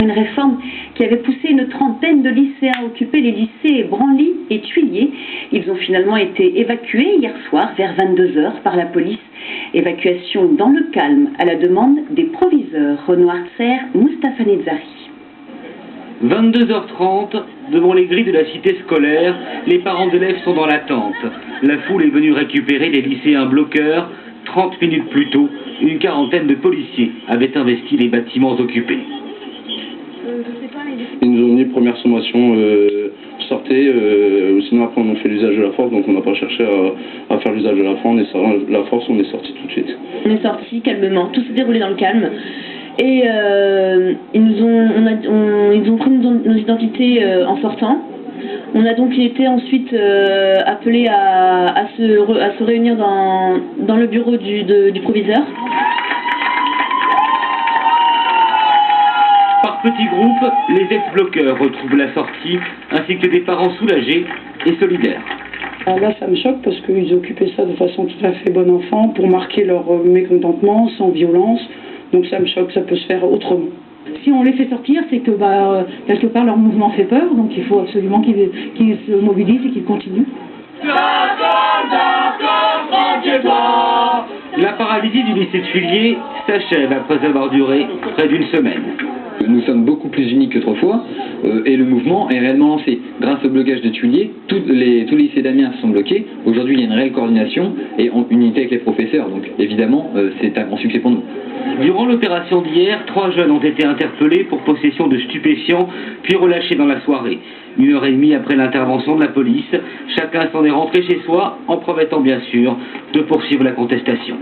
Une réforme qui avait poussé une trentaine de lycéens à occuper les lycées Branly et Tuillier. Ils ont finalement été évacués hier soir vers 22 h par la police. Évacuation dans le calme à la demande des proviseurs Renoir Serre, Moustapha Nezari. 22 h 30, devant les grilles de la cité scolaire, les parents d'élèves sont dans l'attente. La foule est venue récupérer des lycéens bloqueurs. 30 minutes plus tôt, une quarantaine de policiers avaient investi les bâtiments occupés. Ils nous ont dit première sommation, sortez, sinon après on a fait l'usage de la force, donc on n'a pas cherché à faire l'usage de la force, on est sorti tout de suite. On est sorti calmement, tout s'est déroulé dans le calme. Et ils ont pris nos identités en sortant. On a donc été ensuite appelés à se réunir dans le bureau du proviseur. Par petits groupes, les ex-bloqueurs retrouvent la sortie, ainsi que des parents soulagés et solidaires. Là, ça me choque parce qu'ils occupaient ça de façon tout à fait bon enfant pour marquer leur mécontentement, sans violence. Donc ça me choque, ça peut se faire autrement. Si on les fait sortir, c'est que quelque part leur mouvement fait peur, donc il faut absolument qu'ils se mobilisent et qu'ils continuent. La paralysie du lycée de Tuillier s'achève après avoir duré près d'une semaine. Nous sommes beaucoup plus unis qu'autrefois et le mouvement est réellement lancé. Grâce au blocage de Tuillier, tous les lycées d'Amiens sont bloqués. Aujourd'hui, il y a une réelle coordination et en unité avec les professeurs. Donc évidemment, c'est un grand succès pour nous. Durant l'opération d'hier, 3 jeunes ont été interpellés pour possession de stupéfiants, puis relâchés dans la soirée. 1h30 après l'intervention de la police, chacun s'en est rentré chez soi en promettant bien sûr de poursuivre la contestation.